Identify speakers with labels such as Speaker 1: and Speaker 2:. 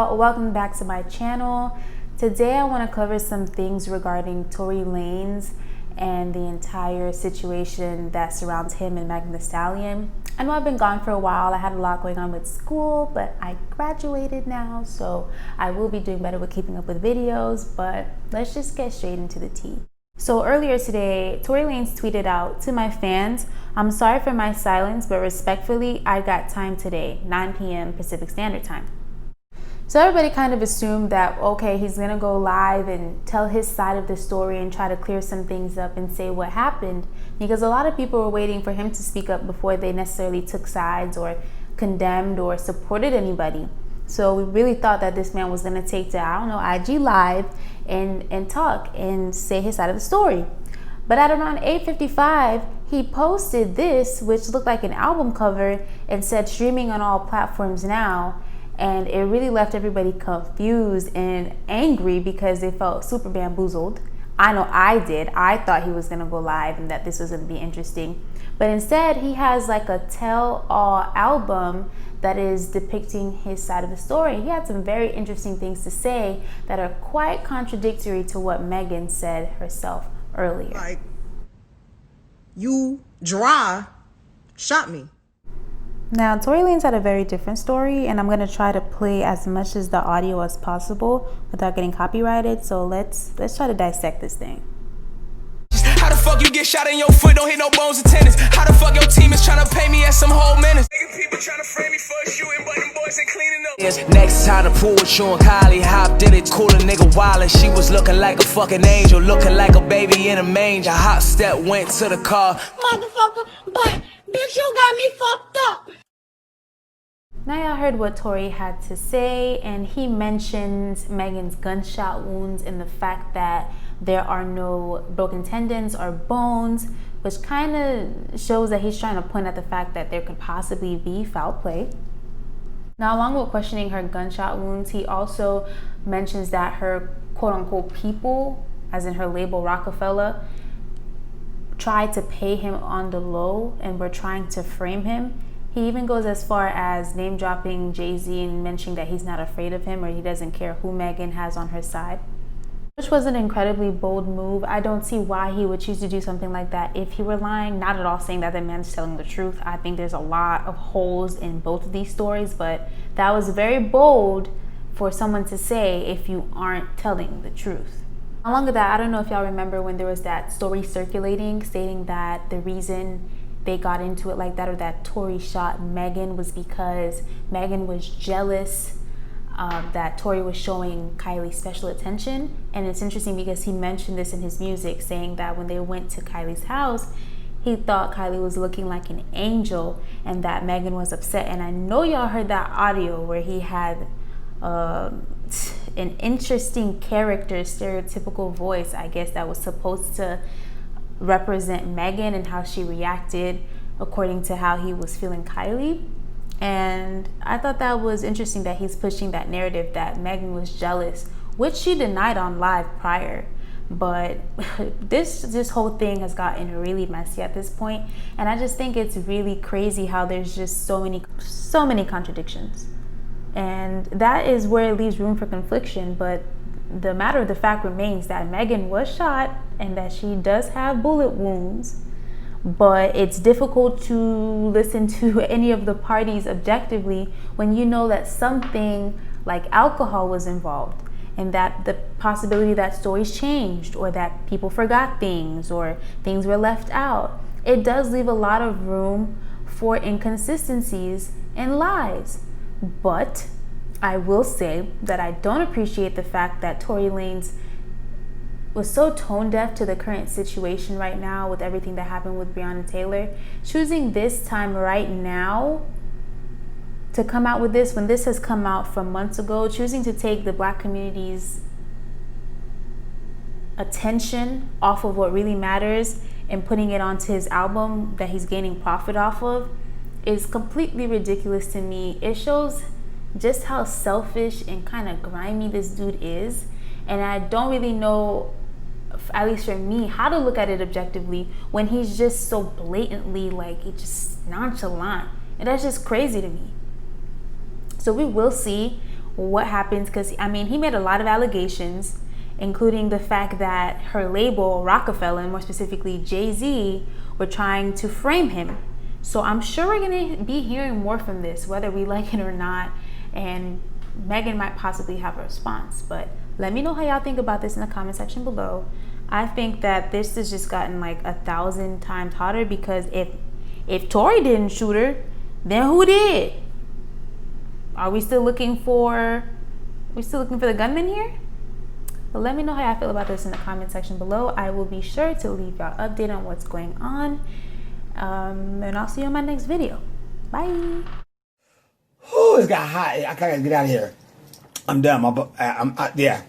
Speaker 1: y'all, welcome back to my channel. Today I want to cover some things regarding Tory Lanez and the entire situation that surrounds him and Meghan The Stallion. I know I've been gone for a while. I had a lot going on with school, but I graduated now, so I will be doing better with keeping up with videos, but let's just get straight into the tea. So earlier today, Tory Lanez tweeted out, "To my fans, I'm sorry for my silence, but respectfully, I got time today, 9 p.m. Pacific Standard Time." So everybody kind of assumed that, okay, he's gonna go live and tell his side of the story and try to clear some things up and say what happened, because a lot of people were waiting for him to speak up before they necessarily took sides or condemned or supported anybody. So we really thought that this man was gonna take to, I don't know, IG Live and talk and say his side of the story. But at around 8:55, he posted this, which looked like an album cover, and said streaming on all platforms now. And it really left everybody confused and angry because they felt super bamboozled. I know I did. I thought he was gonna go live and that this was gonna be interesting. But instead, he has like a tell-all album that is depicting his side of the story. He had some very interesting things to say that are quite contradictory to what Meghan said herself earlier.
Speaker 2: Like, you dry shot me.
Speaker 1: Now, Tory Lanez had a very different story, and I'm going to try to play as much as the audio as possible without getting copyrighted. So let's try to dissect this thing.
Speaker 3: How the fuck you get shot in your foot, don't hit no bones of tennis? How the fuck your team is trying to pay me as some whole menace? People trying to frame me for shooting, but them boys ain't cleaning up. Next time the pool with you and Kylie hopped in it, cool a nigga wild, and she was looking like a fucking angel, looking like a baby in a manger. Hot step went to the car.
Speaker 4: Motherfucker, but bitch, you got me fucked up.
Speaker 1: Now y'all heard what Tory had to say, and he mentions Meghan's gunshot wounds and the fact that there are no broken tendons or bones, which kind of shows that he's trying to point at the fact that there could possibly be foul play. Now, along with questioning her gunshot wounds, he also mentions that her quote-unquote people, as in her label Rockefeller, tried to pay him on the low and were trying to frame him. He even goes as far as name dropping JayZ and mentioning that he's not afraid of him or he doesn't care who Meghan has on her side, which was an incredibly bold move. I don't see why he would choose to do something like that if he were lying. Not at all saying that the man's telling the truth. I think there's a lot of holes in both of these stories, but that was very bold for someone to say if you aren't telling the truth. Along with that, I don't know if y'all remember when there was that story circulating stating that the reason they got into it like that, or that Tory shot Meghan, was because Meghan was jealous that Tory was showing Kylie special attention. And it's interesting because he mentioned this in his music, saying that when they went to Kylie's house, he thought Kylie was looking like an angel and that Meghan was upset. And I know y'all heard that audio where he had an interesting character, stereotypical voice, I guess, that was supposed to represent Meghan and how she reacted according to how he was feeling Kylie. And I thought that was interesting that he's pushing that narrative that Meghan was jealous, which she denied on live prior. But this whole thing has gotten really messy at this point, and I just think it's really crazy how there's just so many contradictions, and that is where it leaves room for confliction. But the matter of the fact remains that Meghan was shot and that she does have bullet wounds, but it's difficult to listen to any of the parties objectively when you know that something like alcohol was involved and that the possibility that stories changed or that people forgot things or things were left out. It does leave a lot of room for inconsistencies and lies. But I will say that I don't appreciate the fact that Tory Lanez was so tone deaf to the current situation right now with everything that happened with Breonna Taylor, choosing this time right now to come out with this when this has come out from months ago, choosing to take the Black community's attention off of what really matters and putting it onto his album that he's gaining profit off of is completely ridiculous to me. It shows just how selfish and kind of grimy this dude is, and I don't really know, at least for me, how to look at it objectively when he's just so blatantly like, it's just nonchalant, and that's just crazy to me. So we will see what happens, because I mean, he made a lot of allegations, including the fact that her label, Rockefeller, and more specifically JayZ, were trying to frame him. So I'm sure we're going to be hearing more from this, whether we like it or not, and Meghan might possibly have a response. But let me know how y'all think about this in the comment section below. I think that this has just gotten like 1,000 times hotter, because if Tory didn't shoot her, then who did? Are we still looking for the gunman here? But let me know how y'all feel about this in the comment section below. I will be sure to leave y'all update on what's going on. And I'll see you in my next video. Bye.
Speaker 5: Oh, it's got hot. I gotta get out of here. I'm done. Yeah.